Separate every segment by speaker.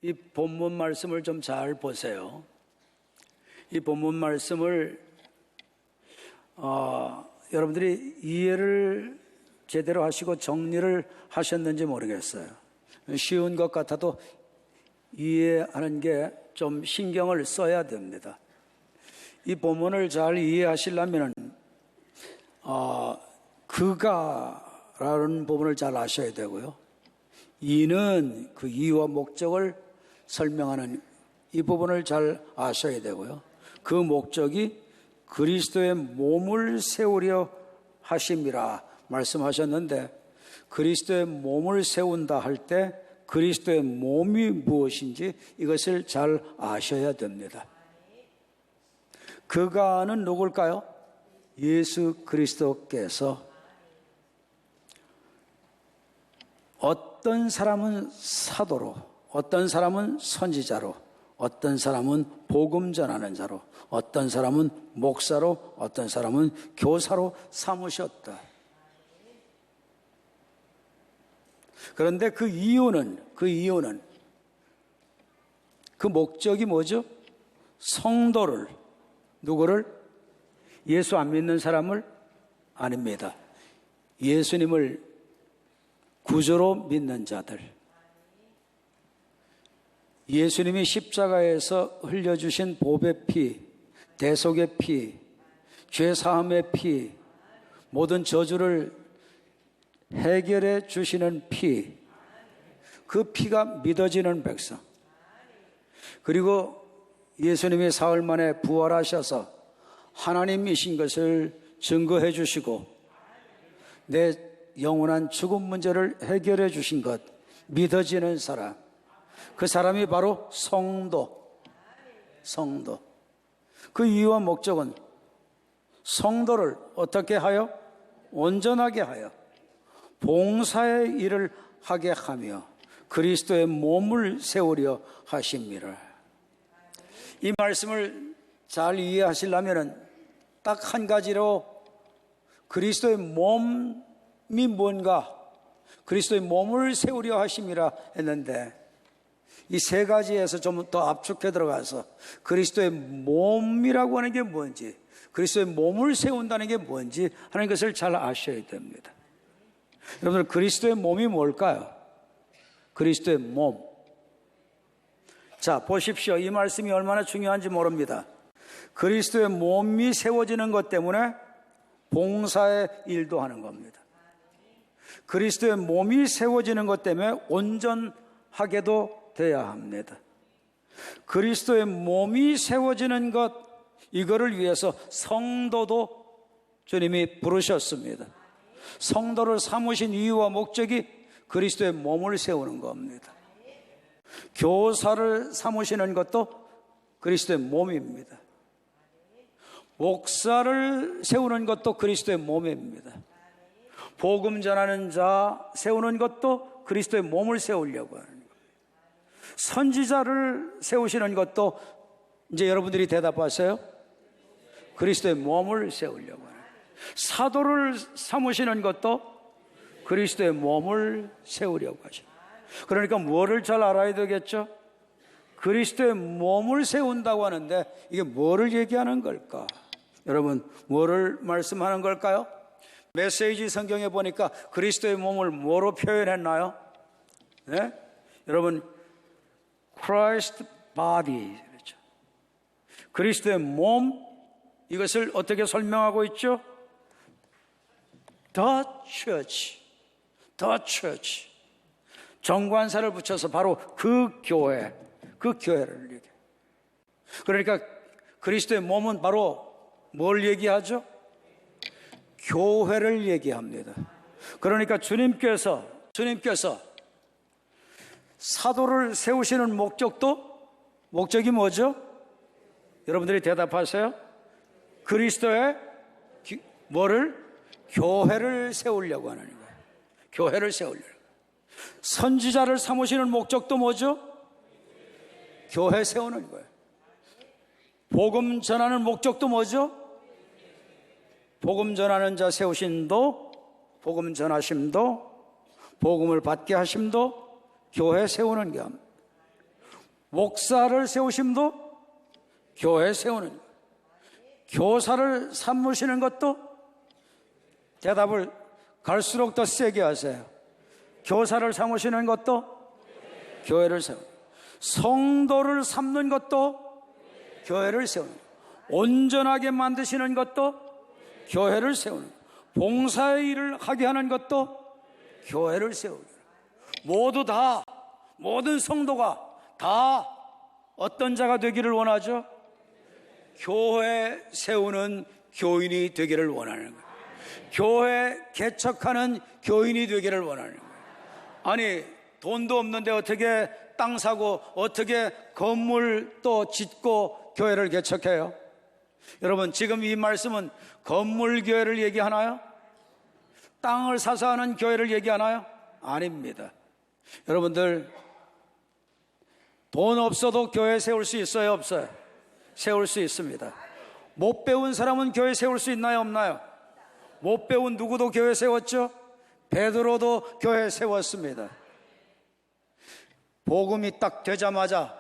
Speaker 1: 이 본문 말씀을 좀 잘 보세요. 이 본문 말씀을 여러분들이 이해를 제대로 하시고 정리를 하셨는지 모르겠어요. 쉬운 것 같아도 이해하는 게 좀 신경을 써야 됩니다. 이 본문을 잘 이해하시려면 그가라는 부분을 잘 아셔야 되고요. 이는 그 이유와 목적을 설명하는 이 부분을 잘 아셔야 되고요. 그 목적이 그리스도의 몸을 세우려 하심이라 말씀하셨는데, 그리스도의 몸을 세운다 할 때 그리스도의 몸이 무엇인지 이것을 잘 아셔야 됩니다. 그가는 누굴까요? 예수 그리스도께서 어떤 사람은 사도로, 어떤 사람은 선지자로, 어떤 사람은 복음 전하는 자로, 어떤 사람은 목사로, 어떤 사람은 교사로 삼으셨다. 그런데 그 이유는 그 목적이 뭐죠? 성도를, 누구를? 예수 안 믿는 사람을? 아닙니다. 예수님을 구주로 믿는 자들, 예수님이 십자가에서 흘려주신 보배 피, 대속의 피, 죄사함의 피, 모든 저주를 해결해 주시는 피, 그 피가 믿어지는 백성, 그리고 예수님이 사흘 만에 부활하셔서 하나님이신 것을 증거해 주시고 내 영원한 죽음 문제를 해결해 주신 것, 믿어지는 사람, 그 사람이 바로 성도. 그 이유와 목적은 성도를 어떻게 하여? 온전하게 하여 봉사의 일을 하게 하며 그리스도의 몸을 세우려 하십니다. 이 말씀을 잘 이해하시려면 딱 한 가지로 그리스도의 몸이 뭔가, 그리스도의 몸을 세우려 하심이라 했는데, 이 세 가지에서 좀 더 압축해 들어가서 그리스도의 몸이라고 하는 게 뭔지, 그리스도의 몸을 세운다는 게 뭔지 하는 것을 잘 아셔야 됩니다. 여러분들, 그리스도의 몸이 뭘까요? 그리스도의 몸. 자, 보십시오. 이 말씀이 얼마나 중요한지 모릅니다. 그리스도의 몸이 세워지는 것 때문에 봉사의 일도 하는 겁니다. 그리스도의 몸이 세워지는 것 때문에 온전하게도 돼야 합니다. 그리스도의 몸이 세워지는 것, 이거를 위해서 성도도 주님이 부르셨습니다. 성도를 삼으신 이유와 목적이 그리스도의 몸을 세우는 겁니다. 교사를 삼으시는 것도 그리스도의 몸입니다. 목사를 세우는 것도 그리스도의 몸입니다. 복음 전하는 자 세우는 것도 그리스도의 몸을 세우려고 하는 거예요. 선지자를 세우시는 것도, 이제 여러분들이 대답하세요. 그리스도의 몸을 세우려고 하는 거예요. 사도를 삼으시는 것도 그리스도의 몸을 세우려고 하십니다. 그러니까 뭐를 잘 알아야 되겠죠? 그리스도의 몸을 세운다고 하는데 이게 뭐를 얘기하는 걸까? 여러분, 뭐를 말씀하는 걸까요? 메시지 성경에 보니까 그리스도의 몸을 뭐로 표현했나요? 네? 여러분, Christ body, 그렇죠. 그리스도의 몸, 이것을 어떻게 설명하고 있죠? The church. 정관사를 붙여서 바로 그 교회를 얘기해요. 그러니까 그리스도의 몸은 바로 뭘 얘기하죠? 교회를 얘기합니다. 그러니까 주님께서 사도를 세우시는 목적이 뭐죠? 여러분들이 대답하세요. 그리스도의 교회를 세우려고 하는 거예요. 교회를 세우려고. 선지자를 삼으시는 목적도 뭐죠? 교회 세우는 거예요. 복음 전하는 목적도 뭐죠? 복음 전하는 자 세우심도, 복음 전하심도, 복음을 받게 하심도 교회 세우는 게 합니다. 목사를 세우심도 교회 세우는 거예요. 교사를 삼으시는 것도, 대답을 갈수록 더 세게 하세요. 교사를 삼으시는 것도 교회를 세우는 거예요. 성도를 삼는 것도 교회를 세우는 거예요. 온전하게 만드시는 것도 교회를 세우는 거예요. 봉사의 일을 하게 하는 것도 교회를 세우는 거예요. 모두 다, 모든 성도가 다 어떤 자가 되기를 원하죠? 교회 세우는 교인이 되기를 원하는 거예요. 교회 개척하는 교인이 되기를 원하는 거예요. 아니, 돈도 없는데 어떻게 땅 사고 어떻게 건물 또 짓고 교회를 개척해요? 여러분, 지금 이 말씀은 건물 교회를 얘기하나요? 땅을 사서 하는 교회를 얘기하나요? 아닙니다. 여러분들, 돈 없어도 교회 세울 수 있어요, 없어요? 세울 수 있습니다. 못 배운 사람은 교회 세울 수 있나요, 없나요? 못 배운 누구도 교회 세웠죠? 베드로도 교회 세웠습니다. 복음이 딱 되자마자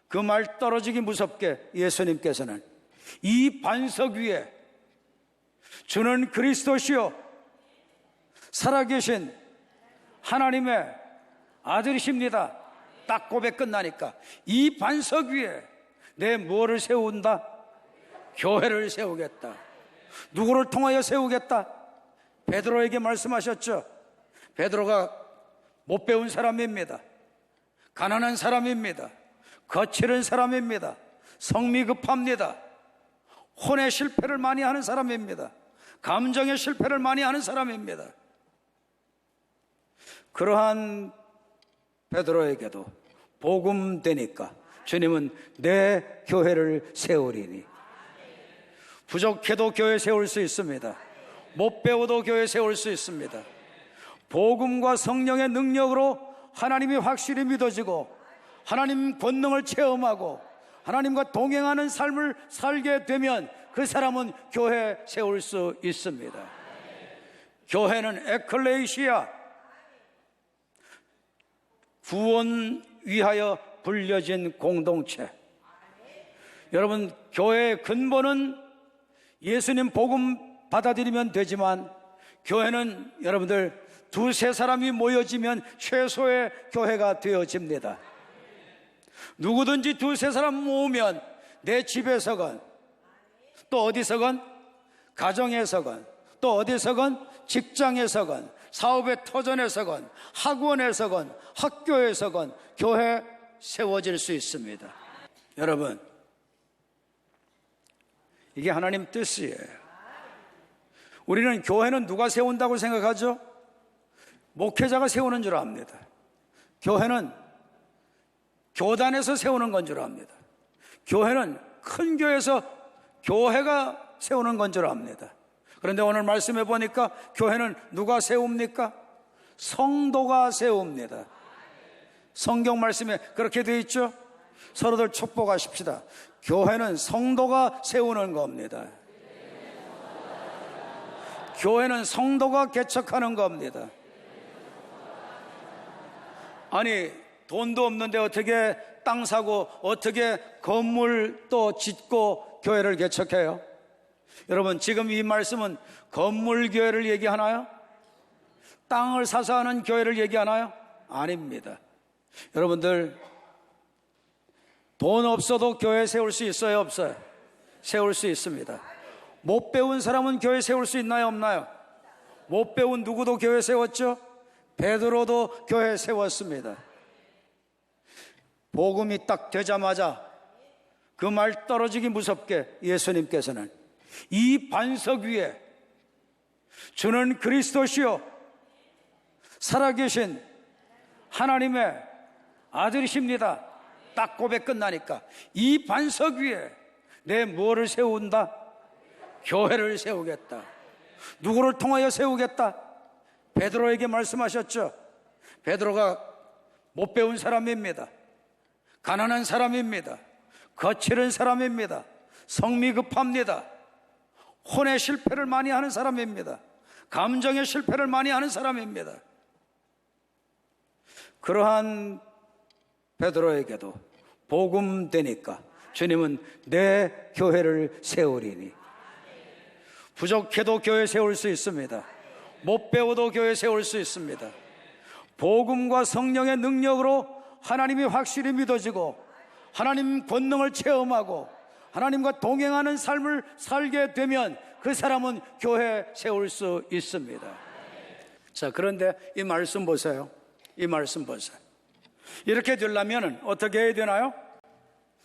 Speaker 1: 그 말 떨어지기 무섭게 예수님께서는 이 반석 위에 주는 그리스도시요 살아계신 하나님의 아들이십니다. 딱 고백 끝나니까 이 반석 위에 내 뭐를 세운다? 교회를 세우겠다. 누구를 통하여 세우겠다? 베드로에게 말씀하셨죠. 베드로가 못 배운 사람입니다. 가난한 사람입니다. 거칠은 사람입니다. 성미 급합니다. 혼의 실패를 많이 하는 사람입니다. 감정의 실패를 많이 하는 사람입니다. 그러한 베드로에게도 복음 되니까 주님은 내 교회를 세우리니. 부족해도 교회 세울 수 있습니다. 못 배워도 교회 세울 수 있습니다. 복음과 성령의 능력으로 하나님이 확실히 믿어지고 하나님 권능을 체험하고 하나님과 동행하는 삶을 살게 되면 그 사람은 교회 세울 수 있습니다. 교회는 에클레시아, 구원 위하여 불려진 공동체. 여러분, 교회의 근본은 예수님 복음 받아들이면 되지만 교회는 여러분들 두세 사람이 모여지면 최소의 교회가 되어집니다. 누구든지 두세 사람 모으면 내 집에서건 또 어디서건 가정에서건 또 어디서건 직장에서건 사업의 터전에서건 학원에서건 학교에서건 교회 세워질 수 있습니다. 여러분, 이게 하나님 뜻이에요. 우리는 교회는 누가 세운다고 생각하죠? 목회자가 세우는 줄 압니다. 교회는 교단에서 세우는 건 줄 압니다. 교회는 큰 교회에서 교회가 세우는 건 줄 압니다. 그런데 오늘 말씀해 보니까 교회는 누가 세웁니까? 성도가 세웁니다. 성경 말씀에 그렇게 되어 있죠? 서로들 축복하십시다. 교회는 성도가 세우는 겁니다. 교회는 성도가 개척하는 겁니다. 아니, 돈도 없는데 어떻게 땅 사고 어떻게 건물 또 짓고 교회를 개척해요? 여러분, 지금 이 말씀은 건물 교회를 얘기하나요? 땅을 사서 하는 교회를 얘기하나요? 아닙니다. 여러분들, 돈 없어도 교회 세울 수 있어요, 없어요? 세울 수 있습니다. 못 배운 사람은 교회 세울 수 있나요, 없나요? 못 배운 누구도 교회 세웠죠? 베드로도 교회 세웠습니다. 복음이 딱 되자마자 그 말 떨어지기 무섭게 예수님께서는 이 반석 위에 주는 그리스도시요 살아계신 하나님의 아들이십니다. 딱 고백 끝나니까 이 반석 위에 내 뭐를 세운다? 교회를 세우겠다. 누구를 통하여 세우겠다? 베드로에게 말씀하셨죠. 베드로가 못 배운 사람입니다. 가난한 사람입니다. 거칠은 사람입니다. 성미 급합니다. 혼의 실패를 많이 하는 사람입니다. 감정의 실패를 많이 하는 사람입니다. 그러한 베드로에게도 복음 되니까 주님은 내 교회를 세우리니. 부족해도 교회 세울 수 있습니다. 못 배워도 교회 세울 수 있습니다. 복음과 성령의 능력으로 하나님이 확실히 믿어지고 하나님 권능을 체험하고 하나님과 동행하는 삶을 살게 되면 그 사람은 교회 세울 수 있습니다. 자, 그런데 이 말씀 보세요. 이 말씀 보세요. 이렇게 되려면 어떻게 해야 되나요?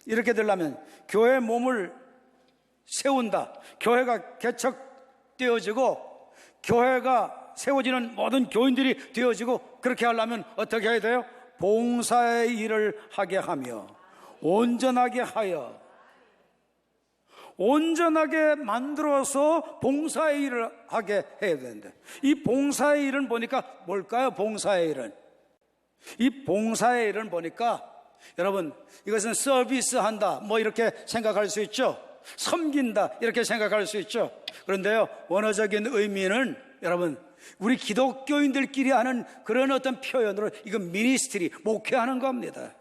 Speaker 1: 이렇게 되려면 교회 몸을 세운다. 교회가 개척되어지고 교회가 세워지는 모든 교인들이 되어지고 그렇게 하려면 어떻게 해야 돼요? 봉사의 일을 하게 하며 온전하게 하여 온전하게 만들어서 봉사의 일을 하게 해야 되는데 이 봉사의 일은 보니까 뭘까요? 봉사의 일은 이 봉사의 일은 보니까 여러분 이것은 서비스한다 뭐 이렇게 생각할 수 있죠. 섬긴다 이렇게 생각할 수 있죠. 그런데요 원어적인 의미는 여러분 우리 기독교인들끼리 하는 그런 어떤 표현으로 이건 미니스트리 목회하는 겁니다.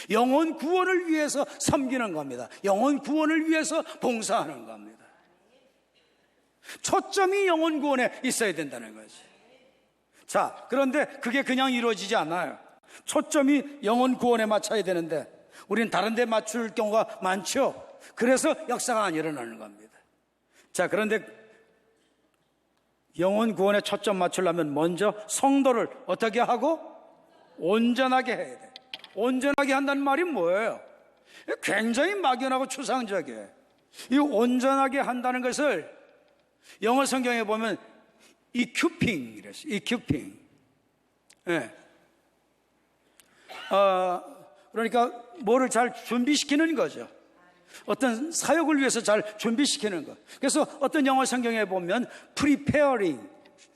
Speaker 1: 영혼 구원을 위해서 섬기는 겁니다. 영혼 구원을 위해서 봉사하는 겁니다. 초점이 영혼 구원에 있어야 된다는 거지. 자, 그런데 그게 그냥 이루어지지 않아요. 초점이 영혼 구원에 맞춰야 되는데 우리는 다른 데 맞출 경우가 많죠. 그래서 역사가 안 일어나는 겁니다. 자, 그런데 영혼 구원에 초점 맞추려면 먼저 성도를 어떻게 하고? 온전하게 해야 돼. 온전하게 한다는 말이 뭐예요? 굉장히 막연하고 추상적이에요. 이 온전하게 한다는 것을 영어 성경에 보면 equipping 이랬어요. equipping. 네. 그러니까 뭐를 잘 준비시키는 거죠. 어떤 사역을 위해서 잘 준비시키는 것. 그래서 어떤 영어 성경에 보면 preparing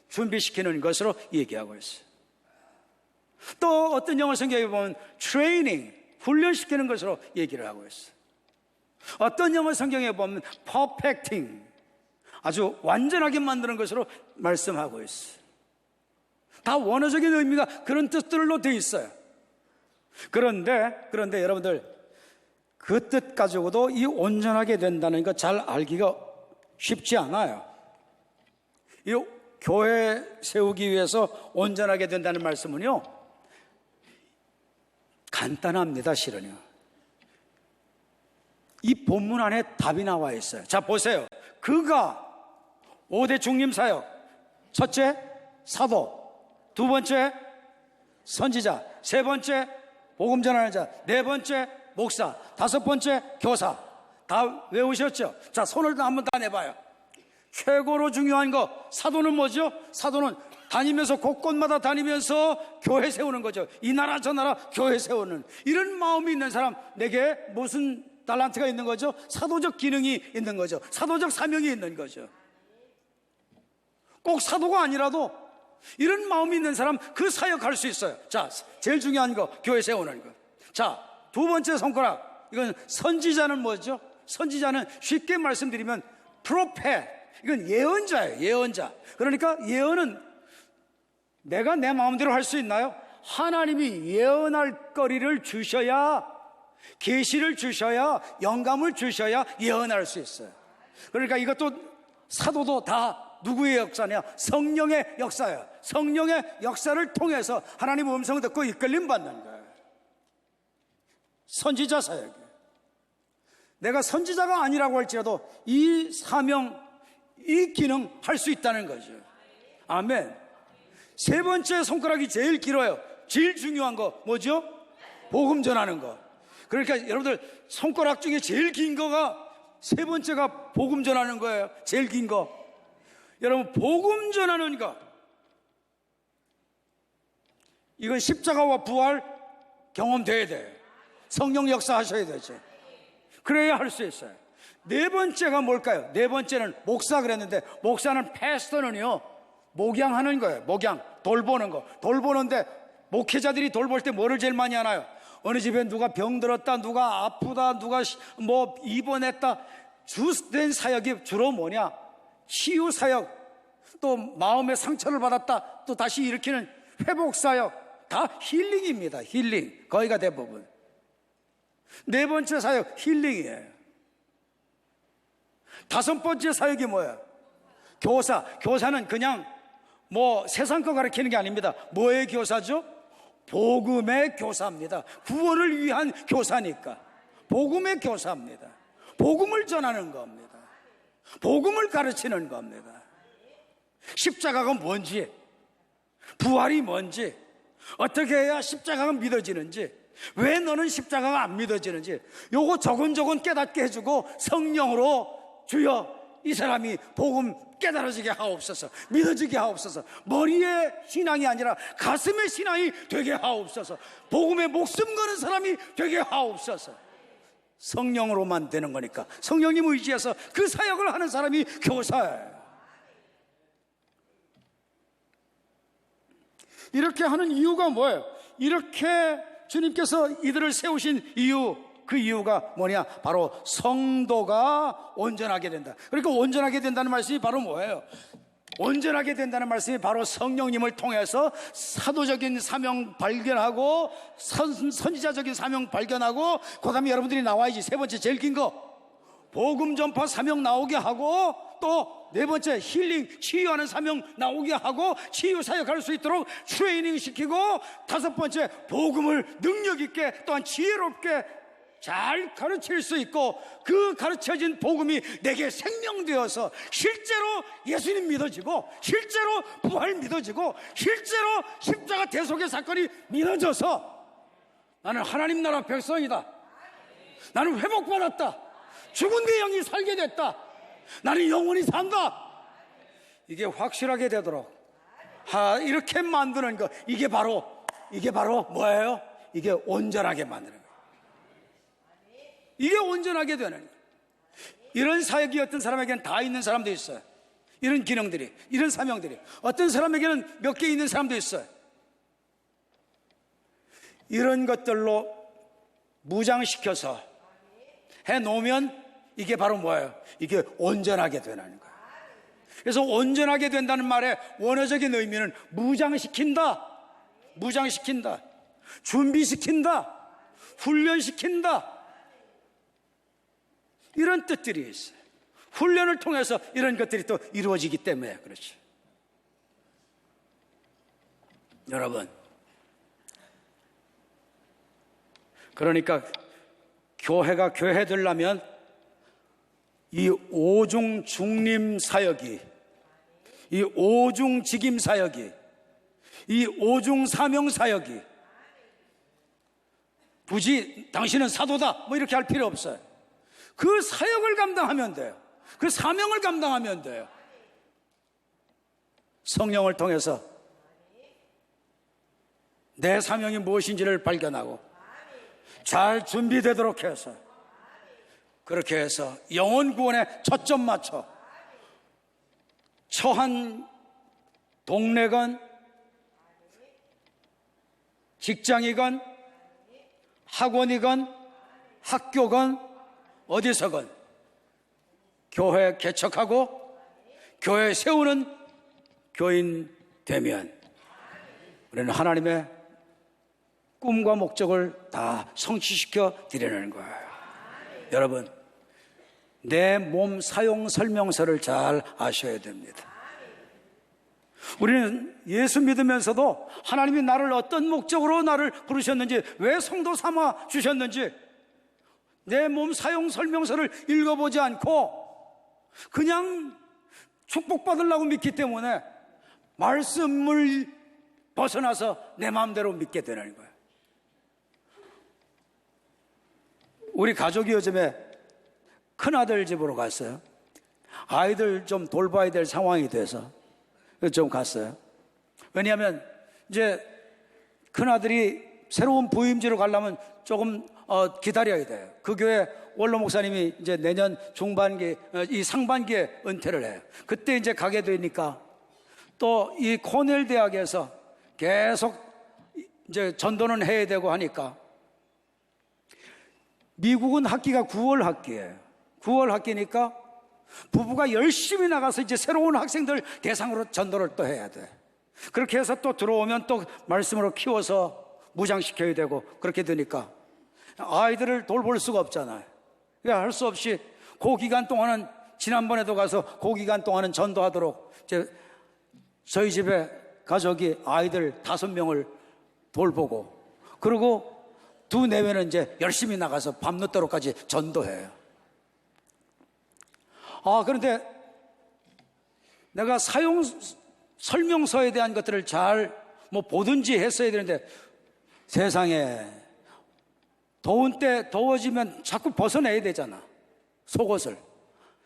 Speaker 1: 준비시키는 것으로 얘기하고 있어요. 또 어떤 영어 성경에 보면 training 훈련시키는 것으로 얘기를 하고 있어요. 어떤 영어 성경에 보면 perfecting 아주 완전하게 만드는 것으로 말씀하고 있어요. 다 원어적인 의미가 그런 뜻들로 되어 있어요. 그런데 여러분들 그 뜻 가지고도 이 온전하게 된다는 거 잘 알기가 쉽지 않아요. 이 교회 세우기 위해서 온전하게 된다는 말씀은요 간단합니다. 실은요 이 본문 안에 답이 나와 있어요. 자 보세요. 그가 5대 중림사역 첫째 사도, 두 번째 선지자, 세 번째 복음 전하는 자, 네 번째 목사, 다섯 번째 교사. 다 외우셨죠? 자, 손을 한번 다 내봐요. 최고로 중요한 거 사도는 뭐죠? 사도는 다니면서 곳곳마다 다니면서 교회 세우는 거죠. 이 나라 저 나라 교회 세우는 이런 마음이 있는 사람, 내게 무슨 달란트가 있는 거죠? 사도적 기능이 있는 거죠. 사도적 사명이 있는 거죠. 꼭 사도가 아니라도 이런 마음이 있는 사람 그 사역할 수 있어요. 자, 제일 중요한 거 교회 세우는 거. 자, 두 번째 손가락, 이건 선지자는 뭐죠? 선지자는 쉽게 말씀드리면 프로페, 이건 예언자예요. 예언자. 그러니까 예언은 내가 내 마음대로 할 수 있나요? 하나님이 예언할 거리를 주셔야, 계시를 주셔야, 영감을 주셔야 예언할 수 있어요. 그러니까 이것도 사도도 다 누구의 역사냐? 성령의 역사예요. 성령의 역사를 통해서 하나님 음성을 듣고 이끌림 받는 거예요. 선지자 사역이에요. 내가 선지자가 아니라고 할지라도 이 사명, 이 기능 할 수 있다는 거죠. 아멘. 세 번째 손가락이 제일 길어요. 제일 중요한 거 뭐죠? 복음 전하는 거. 그러니까 여러분들 손가락 중에 제일 긴 거가 세 번째가 복음 전하는 거예요. 제일 긴 거. 여러분 복음 전하는 거, 이건 십자가와 부활 경험돼야 돼요. 성령 역사하셔야 되죠. 그래야 할 수 있어요. 네 번째가 뭘까요? 네 번째는 목사 그랬는데, 목사는 패스터는요 목양하는 거예요. 목양, 돌보는 거. 돌보는데 목회자들이 돌볼 때 뭐를 제일 많이 하나요? 어느 집에 누가 병들었다, 누가 아프다, 누가 뭐 입원했다. 주된 사역이 주로 뭐냐? 치유 사역, 또 마음의 상처를 받았다 또 다시 일으키는 회복 사역, 다 힐링입니다. 힐링, 거의가 대부분. 네 번째 사역 힐링이에요. 다섯 번째 사역이 뭐예요? 교사. 교사는 그냥 세상 거 가르치는 게 아닙니다. 뭐의 교사죠? 복음의 교사입니다. 구원을 위한 교사니까 복음의 교사입니다. 복음을 전하는 겁니다. 복음을 가르치는 겁니다. 십자가가 뭔지, 부활이 뭔지, 어떻게 해야 십자가가 믿어지는지, 왜 너는 십자가가 안 믿어지는지, 요거 조곤조곤 깨닫게 해주고 성령으로 주여 이 사람이 복음 깨달아지게 하옵소서, 믿어지게 하옵소서, 머리의 신앙이 아니라 가슴의 신앙이 되게 하옵소서, 복음에 목숨 거는 사람이 되게 하옵소서. 성령으로만 되는 거니까 성령님 의지해서 그 사역을 하는 사람이 교사예요. 이렇게 하는 이유가 뭐예요? 이렇게 주님께서 이들을 세우신 이유, 그 이유가 뭐냐? 바로 성도가 온전하게 된다. 그러니까 온전하게 된다는 말씀이 바로 뭐예요? 온전하게 된다는 말씀이 바로 성령님을 통해서 사도적인 사명 발견하고 선지자적인 사명 발견하고, 그 다음에 여러분들이 나와야지. 세 번째 제일 긴 거 복음 전파 사명 나오게 하고, 또 네 번째 힐링 치유하는 사명 나오게 하고 치유 사역할 수 있도록 트레이닝 시키고, 다섯 번째 복음을 능력 있게 또한 지혜롭게 잘 가르칠 수 있고, 그 가르쳐진 복음이 내게 생명되어서 실제로 예수님 믿어지고, 실제로 부활 믿어지고, 실제로 십자가 대속의 사건이 믿어져서 나는 하나님 나라 백성이다, 나는 회복받았다, 죽은 내 영이 살게 됐다, 나는 영원히 산다, 이게 확실하게 되도록 이렇게 만드는 거, 이게 바로 뭐예요? 이게 온전하게 만드는 거예요. 이게 온전하게 되는 거예요. 이런 사역이 어떤 사람에게는 다 있는 사람도 있어요. 이런 기능들이, 이런 사명들이. 어떤 사람에게는 몇 개 있는 사람도 있어요. 이런 것들로 무장시켜서 해놓으면 이게 바로 뭐예요? 이게 온전하게 되는 거예요. 그래서 온전하게 된다는 말의 원어적인 의미는 무장시킨다, 무장시킨다, 준비시킨다, 훈련시킨다, 이런 뜻들이 있어요. 훈련을 통해서 이런 것들이 또 이루어지기 때문에 그렇죠. 여러분, 그러니까 교회가 교회 되려면 이 오중 중림 사역이, 이 오중 직임 사역이, 이 오중 사명 사역이, 굳이 당신은 사도다 이렇게 할 필요 없어요. 그 사역을 감당하면 돼요. 그 사명을 감당하면 돼요. 성령을 통해서 내 사명이 무엇인지를 발견하고 잘 준비되도록 해서, 그렇게 해서 영혼 구원에 초점 맞춰 처한 동네건 직장이건 학원이건 학교건 어디서건 교회 개척하고 교회 세우는 교인 되면 우리는 하나님의 꿈과 목적을 다 성취시켜 드리는 거예요. 여러분, 내 몸 사용 설명서를 잘 아셔야 됩니다. 우리는 예수 믿으면서도 하나님이 나를 어떤 목적으로 나를 부르셨는지, 왜 성도 삼아 주셨는지 내 몸 사용 설명서를 읽어보지 않고 그냥 축복받으려고 믿기 때문에 말씀을 벗어나서 내 마음대로 믿게 되는 거예요. 우리 가족이 요즘에 큰아들 집으로 갔어요. 아이들 좀 돌봐야 될 상황이 돼서 좀 갔어요. 왜냐하면 이제 큰아들이 새로운 부임지로 가려면 조금 기다려야 돼요. 그 교회 원로 목사님이 이제 내년 중반기, 이 상반기에 은퇴를 해요. 그때 이제 가게 되니까 또 이 코넬 대학에서 계속 이제 전도는 해야 되고 하니까, 미국은 학기가 9월 학기예요. 9월 학기니까 부부가 열심히 나가서 이제 새로운 학생들 대상으로 전도를 또 해야 돼. 그렇게 해서 또 들어오면 또 말씀으로 키워서 무장시켜야 되고, 그렇게 되니까 아이들을 돌볼 수가 없잖아요. 할 수 없이 그 기간 동안은, 지난번에도 가서 그 기간 동안은 전도하도록 저희 집에 가족이 아이들 5명을 돌보고, 그리고 두 내외는 이제 열심히 나가서 밤늦도록까지 전도해요. 그런데 내가 사용 설명서에 대한 것들을 잘 보든지 했어야 되는데, 세상에 더운 때 더워지면 자꾸 벗어내야 되잖아, 속옷을.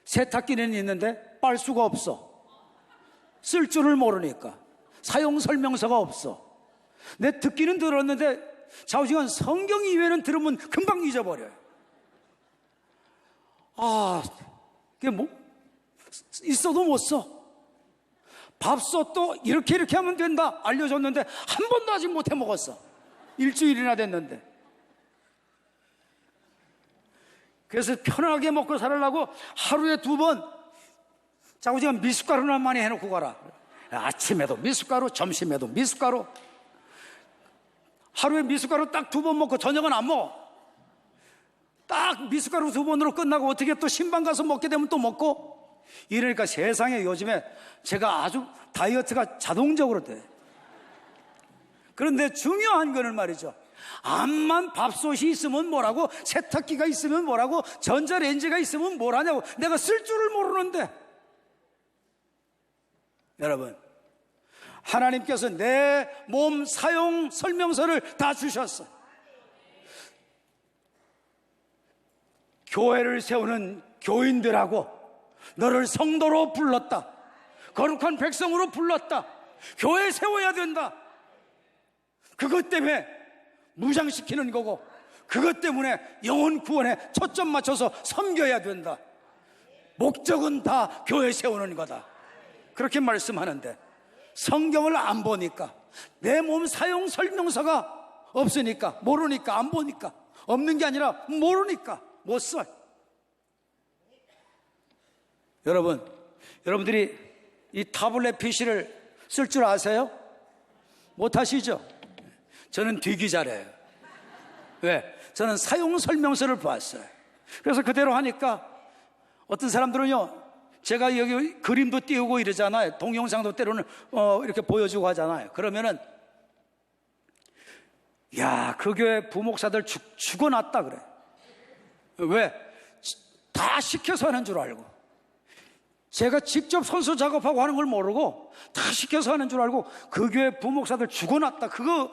Speaker 1: 세탁기는 있는데 빨 수가 없어. 쓸 줄을 모르니까. 사용 설명서가 없어. 내 듣기는 들었는데 좌우지간 성경 이외에는 들으면 금방 잊어버려요. 그게 있어도 못 써. 밥솥도 이렇게 하면 된다 알려줬는데 한 번도 아직 못 해 먹었어. 일주일이나 됐는데. 그래서 편하게 먹고 살으려고 하루에 2번 자꾸지간 미숫가루만 많이 해놓고 가라. 아침에도 미숫가루, 점심에도 미숫가루. 하루에 미숫가루 딱 2번 먹고 저녁은 안 먹어. 딱 미숫가루 2번으로 끝나고 어떻게 또 신방 가서 먹게 되면 또 먹고. 이러니까 세상에 요즘에 제가 아주 다이어트가 자동적으로 돼. 그런데 중요한 거는 말이죠, 암만 밥솥이 있으면 뭐라고, 세탁기가 있으면 뭐라고, 전자레인지가 있으면 뭐라냐고. 내가 쓸 줄을 모르는데. 여러분, 하나님께서 내 몸 사용 설명서를 다 주셨어. 교회를 세우는 교인들하고 너를 성도로 불렀다. 거룩한 백성으로 불렀다. 교회 세워야 된다. 그것 때문에 무장시키는 거고, 그것 때문에 영혼 구원에 초점 맞춰서 섬겨야 된다. 목적은 다 교회 세우는 거다. 그렇게 말씀하는데, 성경을 안 보니까, 내 몸 사용 설명서가 없으니까, 모르니까, 안 보니까, 없는 게 아니라 모르니까 못 써. 여러분들이 이 타블렛 PC를 쓸 줄 아세요? 못 하시죠? 저는 되게 잘해요. 왜? 저는 사용 설명서를 봤어요. 그래서 그대로 하니까, 어떤 사람들은요, 제가 여기 그림도 띄우고 이러잖아요. 동영상도 때로는 이렇게 보여주고 하잖아요. 그러면은, 야, 그 교회 부목사들 죽어났다 그래. 왜? 다 시켜서 하는 줄 알고. 제가 직접 선수 작업하고 하는 걸 모르고 다 시켜서 하는 줄 알고, 그 교회 부목사들 죽어났다. 그거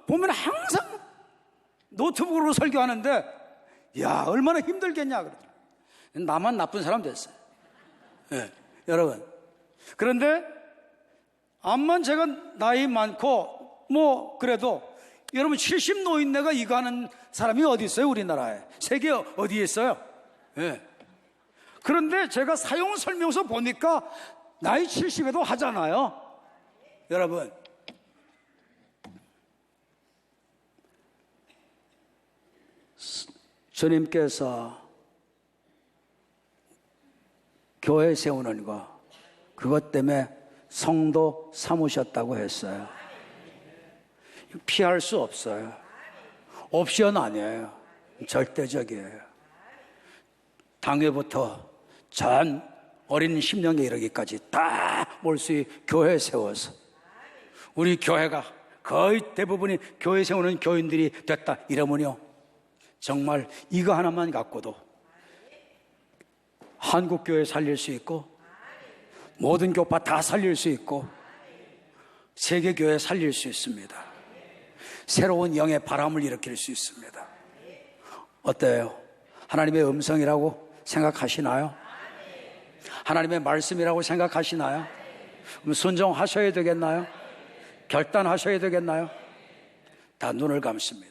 Speaker 1: 보면 항상 노트북으로 설교하는데, 야, 얼마나 힘들겠냐 그러더라고요. 나만 나쁜 사람 됐어요. 네, 여러분. 그런데 암만 제가 나이 많고 그래도 여러분, 70 노인네가 이거 하는 사람이 어디 있어요? 우리나라에. 세계 어디에 있어요? 네. 그런데 제가 사용 설명서 보니까 나이 70에도 하잖아요. 여러분, 주님께서 교회 세우는 거, 그것 때문에 성도 삼으셨다고 했어요. 피할 수 없어요. 옵션 아니에요. 절대적이에요. 당회부터 전 어린 심령에 이르기까지 다 몰수히 교회 세워서, 우리 교회가 거의 대부분이 교회 세우는 교인들이 됐다 이러면요, 정말 이거 하나만 갖고도 한국교회 살릴 수 있고, 모든 교파 다 살릴 수 있고, 세계교회 살릴 수 있습니다. 새로운 영의 바람을 일으킬 수 있습니다. 어때요? 하나님의 음성이라고 생각하시나요? 하나님의 말씀이라고 생각하시나요? 그럼 순종하셔야 되겠나요? 결단하셔야 되겠나요? 다 눈을 감습니다.